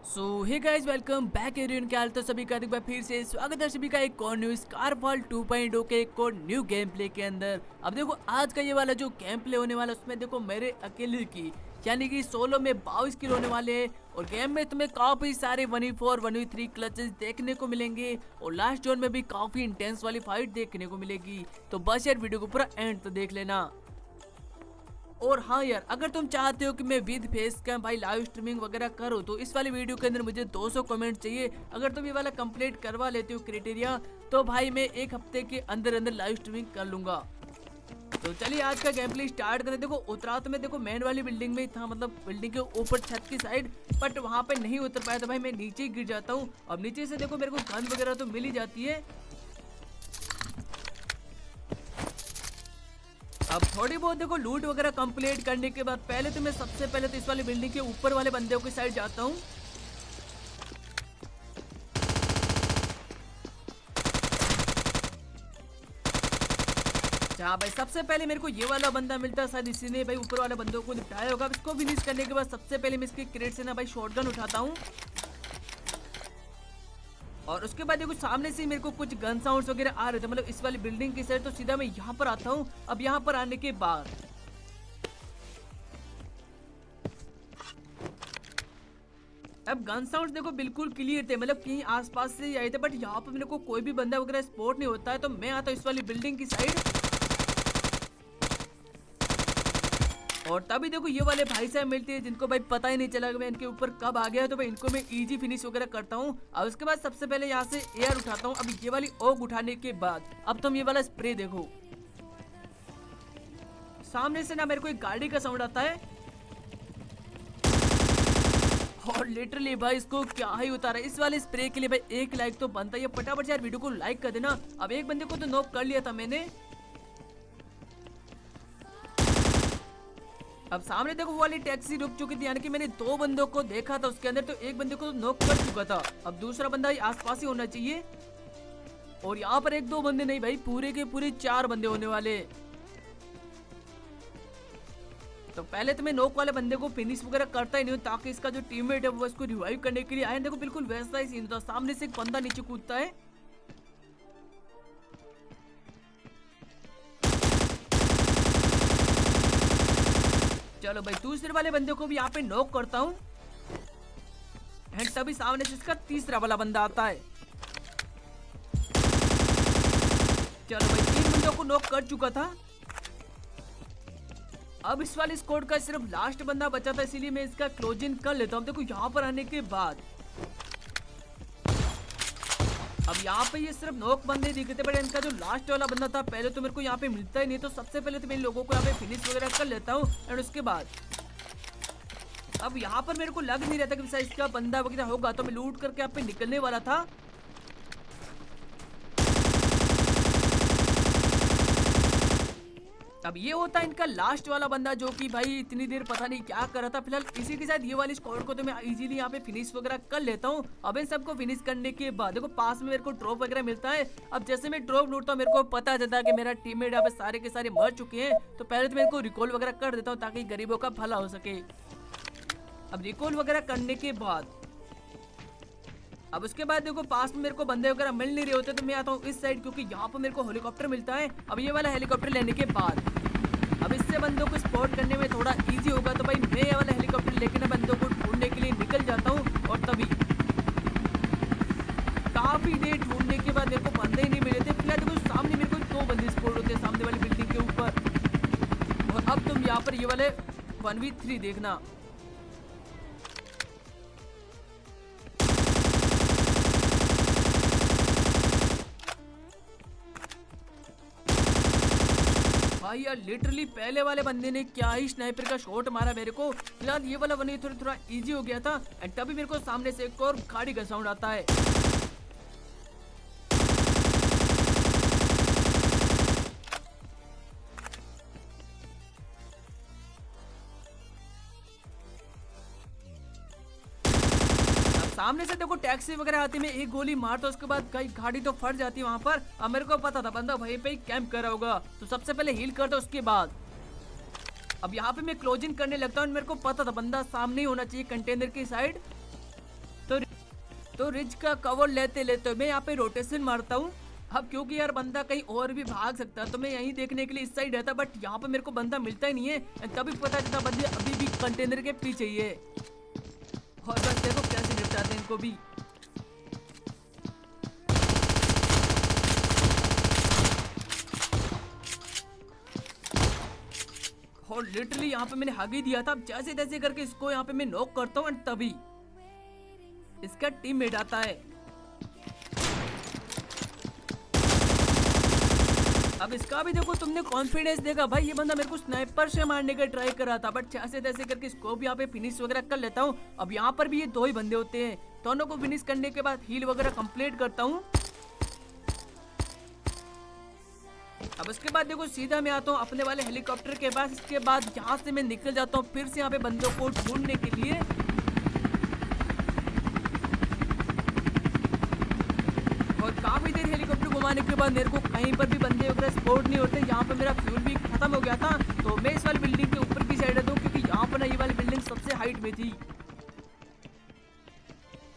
सो hey guys, welcome back एरियन के हाल तो सभी का एक बार फिर से स्वागत है सभी का एक और न्यू स्कारफॉल 2.0 के एक और न्यू गेम प्ले के अंदर। अब देखो आज का ये वाला जो गेम प्ले होने वाला है उसमें देखो मेरे अकेले की यानी कि सोलो में 22 किल होने वाले हैं और गेम में तुम्हें काफी सारे 1v4 1v3 क्लचेस देखने को मिलेंगे और लास्ट जोन में भी काफी इंटेंस वाली फाइट देखने को मिलेगी। तो बस यार वीडियो को पूरा एंड तो देख लेना। और हाँ यार, अगर तुम चाहते हो कि मैं विद फेस कैम भाई लाइव स्ट्रीमिंग वगैरह करूँ तो इस वाली वीडियो के अंदर मुझे 200 कमेंट चाहिए। अगर तुम ये वाला कंप्लीट करवा लेते हो क्राइटेरिया तो भाई मैं एक हफ्ते के अंदर अंदर लाइव स्ट्रीमिंग कर लूंगा। तो चलिए आज का गेम प्ले स्टार्ट करें। देखो उतरा तो मैं देखो मेन वाली बिल्डिंग में ही था, मतलब बिल्डिंग के ऊपर छत की साइड, बट वहां पे नहीं उतर पाया तो भाई मैं नीचे ही गिर जाता हूँ। अब नीचे से देखो मेरे को गन वगैरह तो मिल ही जाती है। अब थोड़ी बहुत देखो लूट वगैरह कंप्लीट करने के बाद पहले तो मैं सबसे पहले तो इस वाली बिल्डिंग के ऊपर वाले बंदे की साइड जाता हूँ। जहाँ भाई सबसे पहले मेरे को ये वाला बंदा मिलता है, शायद इसी ने भाई ऊपर वाले बंदों को निपटाया होगा। अब इसको फिनिश करने के बाद सबसे पहले मैं इसके क्रेट से ना भाई शॉटगन उठाता हूँ और उसके बाद देखो सामने से मेरे को कुछ गन साउंड्स वगैरह आ रहे थे, मतलब इस वाली बिल्डिंग की साइड। तो सीधा मैं यहाँ पर आता हूँ। अब यहाँ पर आने के बाद अब गन साउंड देखो बिल्कुल क्लियर थे, मतलब कहीं आसपास से ही आए थे, बट यहाँ पर मेरे को कोई भी बंदा वगैरह स्पॉट नहीं होता है। तो मैं आता हूँ इस वाली बिल्डिंग की साइड और तभी देखो ये वाले भाई साहब मिलते हैं जिनको भाई पता ही नहीं चला कि मैं इनके ऊपर कब आ गया। तो भाई इनको मैं इजी फिनिश वगैरह करता हूँ। अब उसके बाद सबसे पहले यहाँ से एयर उठाता हूँ। अब ये वाली ओग उठाने के बाद अब तुम ये वाला स्प्रे देखो, सामने से ना मेरे को एक गाड़ी का साउंड आता है और लिटरली भाई इसको क्या ही उतारा। इस वाले स्प्रे के लिए भाई एक लाइक तो बनता है। फटाफट यार वीडियो को लाइक कर देना। अब एक बंदे को तो नॉक कर लिया था मैंने। अब सामने देखो वो वाली टैक्सी रुक चुकी थी, यानी कि मैंने दो बंदों को देखा था उसके अंदर। तो एक बंदे को तो नॉक कर चुका था, अब दूसरा बंदा आसपास ही होना चाहिए। और यहाँ पर एक दो बंदे नहीं भाई, पूरे के पूरे 4 बंदे होने वाले। तो पहले तो मैं नॉक वाले बंदे को फिनिश वगैरह करता ही नहीं हूँ ताकि इसका जो टीममेट है वो इसको रिवाइव करने के लिए आए। देखो बिल्कुल वैसा ही सीन था, सामने से एक बंदा नीचे कूदता है। चलो भाई दूसरे वाले बंदे को भी यहाँ पे नॉक करता हूँ एंड तभी सामने से इसका तीसरा वाला बंदा आता है। चलो भाई 3 बंदों को नॉक कर चुका था। अब इस वाले स्क्वाड का सिर्फ लास्ट बंदा बचा था, इसीलिए मैं इसका क्लोजिंग कर लेता हूँ। देखो यहाँ पर आने के बाद अब यहाँ पे ये सिर्फ नॉक बंदे दिखे थे, बट इनका जो लास्ट वाला बंदा था पहले तो मेरे को यहाँ पे मिलता ही नहीं। तो सबसे पहले तो मैं इन लोगों को यहाँ पे फिनिश वगैरह कर लेता हूँ एंड उसके बाद अब यहाँ पर मेरे को लग नहीं रहता कि शायद इसका बंदा वगैरह होगा, तो मैं लूट करके यहाँ पे निकलने वाला था। अब ये होता है इनका लास्ट वाला बंदा जो कि भाई इतनी देर पता नहीं क्या कर रहा था। फिलहाल इसी के साथ ये वाली स्क्वाड को तो मैं इजीली यहाँ पे फिनिश वगैरह कर लेता हूँ। अब इन सबको फिनिश करने के बाद देखो पास में मेरे को ड्रॉप वगैरह मिलता है। अब जैसे मैं ड्रॉप लूटता हूँ मेरे को पता चलता है कि मेरा टीममेट यहाँ पे सारे के सारे मर चुके हैं। तो पहले तो मेरे को रिकॉल वगैरह कर देता हूँ ताकि गरीबों का भला हो सके। अब रिकॉल वगैरह करने के बाद अब उसके बाद देखो पास में मेरे को बंदे वगैरह मिल नहीं रहे होते, तो मैं आता हूँ इस साइड क्योंकि यहाँ पर मेरे को हेलीकॉप्टर मिलता है। अब ये वाला हेलीकॉप्टर लेने के बाद अब इससे बंदों को स्पॉट करने में थोड़ा इजी होगा। तो भाई मैं ये वाला हेलीकॉप्टर लेके ना बंदों को ढूंढने के लिए निकल जाता हूँ और तभी काफी देर ढूंढने के बाद मेरे को बंदे ही नहीं मिले थे। फिलहाल देखो सामने मेरे को 2 बंदे स्पॉट होते हैं सामने वाली बिल्डिंग के ऊपर। और अब तुम यहाँ पर ये वाले 1v3 देखना। भाई यार लिटरली पहले वाले बंदे ने क्या ही स्नाइपर का शॉट मारा मेरे को। फिलहाल ये वाला बंदे थोड़ा इजी हो गया था एंड तभी मेरे को सामने से एक और गाड़ी का साउंड आता है। सामने से देखो टैक्सी वगैरह आती, मैं एक गोली मारता उसके बाद कई गाड़ी तो फट जाती है वहां पर। अब मेरे को पता था बंदा वहीं पे ही कैंप कर रहा होगा, तो सबसे पहले हील करता उसके बाद अब यहाँ पे मैं क्लोजिंग करने लगता हूँ। मेरे को पता था बंदा सामने ही होना चाहिए कंटेनर की साइड। तो रिज का कवर लेते लेते मैं यहाँ पे रोटेशन मारता हूँ। अब क्योंकि यार बंदा कहीं और भी भाग सकता है तो मैं यहीं देखने के लिए इस साइड रहता, बट यहाँ पे मेरे को बंदा मिलता ही नहीं है। तभी पता चलता बंदे अभी भी कंटेनर के पीछे ही है। और बस देखो कैसे निपटाते हैं इनको भी। और लिटरली यहाँ पे मैंने हग ही दिया था। अब जैसे तैसे करके इसको यहाँ पे मैं नॉक करता हूँ, एंड तभी इसका टीममेट आता है। अब इसका भी देखो तुमने कॉन्फिडेंस देखा भाई, ये बंदा मेरे को स्नाइपर से मारने का ट्राई कर रहा था, बट जैसे तैसे करके इसको भी यहाँ पे फिनिश वगैरह कर लेता हूँ। अब यहाँ पर भी ये 2 ही बंदे होते हैं, दोनों को फिनिश करने के बाद हील वगैरह कंप्लीट करता हूँ। अब उसके बाद देखो सीधा मैं आता हूँ अपने वाले हेलीकॉप्टर के पास। इसके बाद यहाँ से मैं निकल जाता हूँ फिर से यहाँ पे बंदों को ढूंढने के लिए। और काफी देर हेलीकॉप्टर घुमाने के बाद मेरे को कहीं पर भी बंदे वगैरह स्पॉट नहीं होते। यहाँ पे मेरा फ्यूल भी खत्म हो गया था, तो मैं इस वाली बिल्डिंग के ऊपर की साइड रहता हूँ, क्योंकि यहाँ पर ना ये वाली बिल्डिंग सबसे हाइट में थी।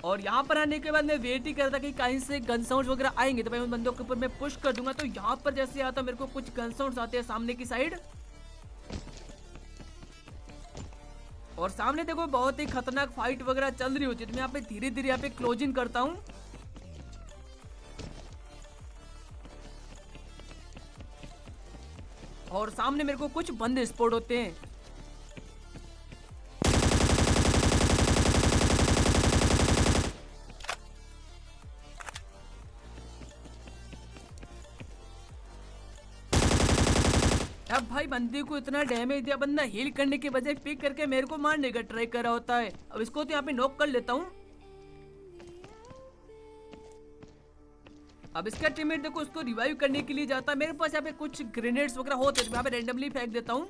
और यहाँ पर आने के बाद मैं वेट ही कर रहा था कि कहीं से गन साउंड्स वगैरह आएंगे, तो भाई उन बंदों के ऊपर मैं पुश कर दूंगा। तो यहाँ पर जैसे आता मेरे को कुछ गन साउंड्स आते हैं सामने की साइड, और सामने देखो बहुत ही खतरनाक फाइट वगैरह चल रही होती है। तो मैं यहाँ पे धीरे धीरे यहाँ पे क्लोजिंग करता हूँ। और सामने मेरे को कुछ बंदे स्पॉट होते हैं। अब भाई बंदे को इतना डैमेज दिया, बंदा हील करने के बजाय पिक करके मेरे को मारने का ट्राई कर रहा होता है। अब इसको तो यहाँ पे नॉक कर लेता हूँ। अब इसका टीममेट देखो उसको रिवाइव करने के लिए जाता है। मेरे पास यहाँ पे कुछ ग्रेनेड्स वगैरह होते हैं, तो यहाँ पे रैंडमली फेंक देता हूँ।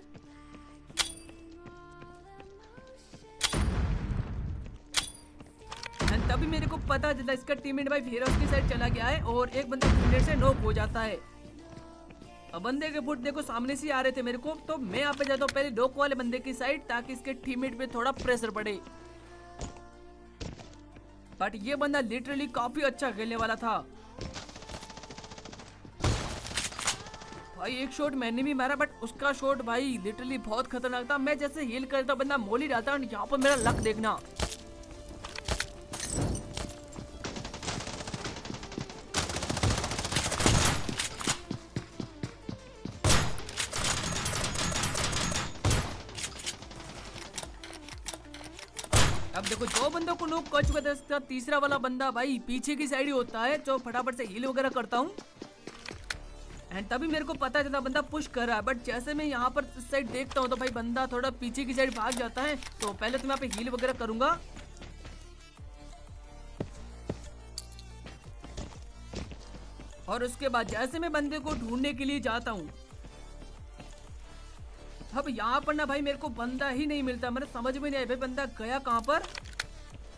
तभी मेरे को पता चलता इसका टीममेट भाई फिर उसकी साइड चला गया है, और एक बंदा ग्रेनेड से नॉक हो जाता है। अब बंदे के फुट देखो सामने से आ रहे थे मेरे को, तो मैं यहाँ पे जाता हूँ पहले नॉक वाले बंदे की साइड, ताकि इसके टीममेट पे थोड़ा प्रेशर पड़े। बट ये बंदा लिटरली काफी अच्छा खेलने वाला था भाई। एक शॉट मैंने भी मारा, बट उसका शॉट भाई लिटरली बहुत खतरनाक था। मैं जैसे हील करता बंदा मोली डालता, और यहाँ पर मेरा लक देखना। अब देखो 2 बंदों को नॉक कर चुका था, तीसरा वाला बंदा भाई पीछे की साइड ही होता है, तो फटाफट से हील वगैरह करता हूँ। एंड तभी मेरे को पता चला बंदा पुश कर रहा है, बट जैसे मैं यहाँ पर इस साइड देखता हूँ तो भाई बंदा थोड़ा पीछे की साइड भाग जाता है। तो पहले तो मैं यहाँ पे हील वगैरह करूंगा। और उसके बाद जैसे मैं बंदे को ढूंढने के लिए जाता हूँ, अब यहाँ पर ना भाई मेरे को बंदा ही नहीं मिलता। मेरे समझ में नहीं आया भाई बंदा गया कहाँ पर।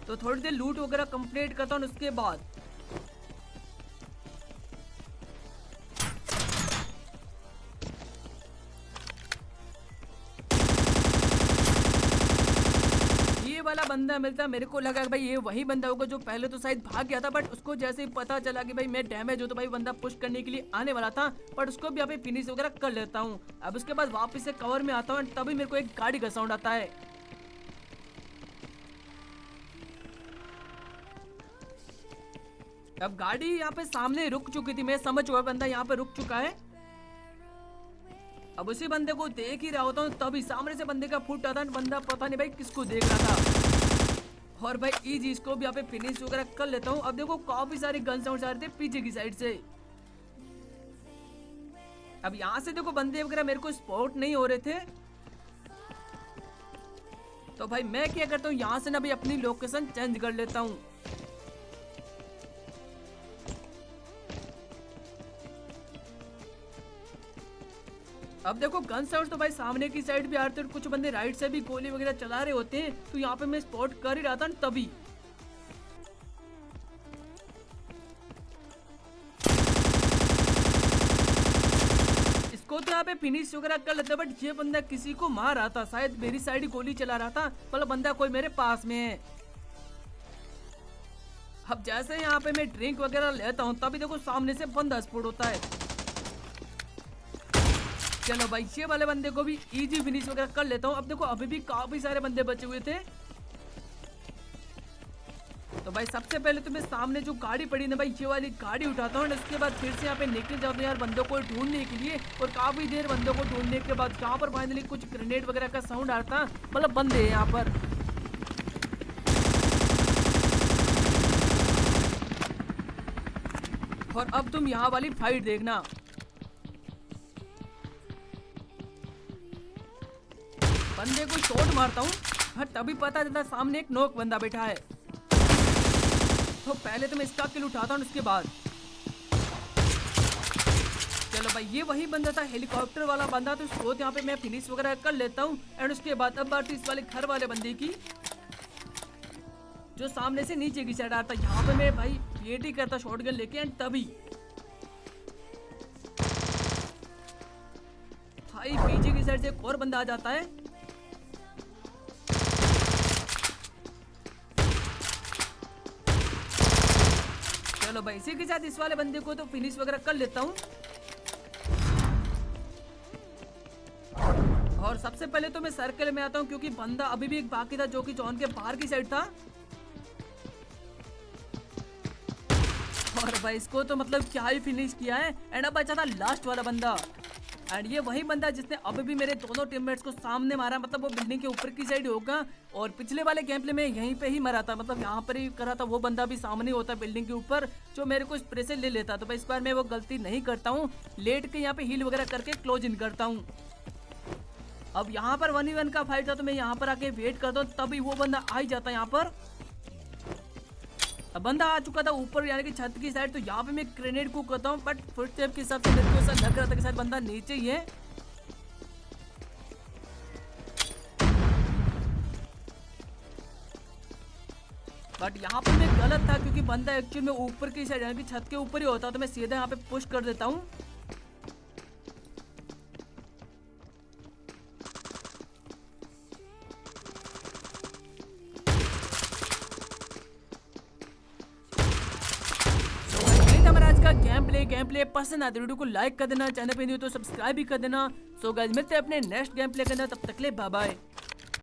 तो थोड़ी देर लूट वगैरह कंप्लीट करता हूँ। उसके बाद ये वाला बंदा मिलता, मेरे को लगा भाई ये वही बंदा होगा जो पहले तो शायद भाग गया था, बट उसको जैसे ही पता चला कि भाई मैं डैमेज हो, तो भाई बंदा पुश करने के लिए आने वाला था, बट उसको भी यहाँ पे फिनिश वगैरह कर लेता हूँ। अब उसके बाद वापस से कवर में आता हूँ, तभी मेरे को एक गाड़ी का साउंड आता है। अब गाड़ी यहाँ पे सामने रुक चुकी थी, मैं समझ चुका बंदा यहाँ पे रुक चुका है। अब उसी बंदे को देख ही रहा होता हूँ, तभी सामने से बंदे का फुट आता है। बंदा पता नहीं भाई किसको देख रहा था। और भाई इजी इसको भी यहाँ पे फिनिश वगैरह कर लेता हूँ। अब देखो काफी सारे गन साउंड्स आ रहे थे पीछे की साइड से। अब यहाँ से देखो बंदे वगैरह मेरे को स्पॉट नहीं हो रहे थे, तो भाई मैं क्या करता हूँ यहाँ से ना भाई अपनी लोकेशन चेंज कर लेता हूँ। अब देखो गन साउंड तो भाई सामने की साइड भी आ रहे थे, और कुछ बंदे राइट से भी गोली वगैरह चला रहे होते हैं, तो यहाँ पे मैं स्पॉट कर ही रहा था। तभी इसको तो यहाँ पे फिनिश वगैरह कर लेते, बट ये बंदा किसी को मार रहा था, शायद मेरी साइड ही गोली चला रहा था, मतलब बंदा कोई मेरे पास में है। अब जैसे यहाँ पे मैं ड्रिंक वगैरह लेता हूँ तभी देखो सामने से बंदा स्पॉट होता है। चलो भाई ये वाले बंदे को भी इजी फिनिश वगैरह कर लेता हूँ। अब देखो अभी भी काफी सारे बंदे बचे हुए थे। तो भाई सबसे पहले तो मैं सामने जो गाड़ी पड़ी ना भाई ये वाली गाड़ी उठाता हूँ। उसके बाद फिर से यहाँ पे निकल जाता हूँ यार बंदों को ढूंढने के लिए। और काफी देर बंदों को ढूंढने के बाद यहाँ पर फाइनली कुछ ग्रेनेड वगैरह का साउंड आता, मतलब बंदे हैं यहाँ पर। और अब तुम यहाँ वाली फाइट देखना। बंदे को शॉट मारता हूँ और तभी पता चलता सामने एक नॉक बंदा बैठा है। तो पहले तो मैं इसका किल उठाता हूँ उसके बाद। चलो भाई ये वही बंदा था हेलीकॉप्टर वाला बंदा, तो उसको यहाँ पे मैं फिनिश वगैरह कर लेता हूँ। एंड उसके बाद अब बात इस वाले घर वाले बंदे की जो सामने से नीचे की साइड आता। यहाँ पे मैं भाई पीएटी करता शॉटगन लेके। एंड तभी भाई पीछे की साइड से एक और बंदा आ जाता है। चलो भाई इसी के साथ इस वाले बंदे को तो फिनिश वगैरह कर लेता हूँ। और सबसे पहले तो मैं सर्कल में आता हूँ क्योंकि बंदा अभी भी एक बाकी था जो कि जोन के बाहर की साइड था। और भाई इसको तो मतलब क्या ही फिनिश किया है। एंड अब बचा था लास्ट वाला बंदा। एंड ये वही बंदा जिसने अभी भी मेरे दोनों टीममेट्स को सामने मारा, मतलब वो बिल्डिंग के ऊपर की साइड होगा। और पिछले वाले गेम प्ले में यहीं पे ही मरा था, मतलब यहाँ पर ही करा था। वो बंदा भी सामने होता बिल्डिंग के ऊपर जो मेरे को स्प्रे से ले लेता। तो भाई इस बार मैं वो गलती नहीं करता हूँ, लेट के यहाँ पे हील वगैरह करके क्लोज इन करता हूँ। अब यहाँ पर 1v1 का फाइट था तो मैं यहाँ पर आके वेट करता हूँ, तभी वो बंदा आ ही जाता है यहाँ पर। अब बंदा आ चुका था ऊपर यानी कि छत की साइड। तो यहाँ पे मैं ग्रेनेड को करता हूँ, बट फुटस्टेप के हिसाब से मेरे को ऐसा लग रहा था कि शायद बंदा नीचे ही है। बट यहाँ पे मैं गलत था क्योंकि बंदा एक्चुअली में ऊपर की साइड यानी कि छत के ऊपर ही होता, तो मैं सीधा यहाँ पे पुश कर देता हूँ। गेम प्ले पसंद आते वीडियो को लाइक कर देना, चैनल पे नहीं हो तो सब्सक्राइब भी कर देना। सो गाइस मिलते हैं अपने नेक्स्ट गेम प्ले के अंदर, तब तक ले बाय बाय।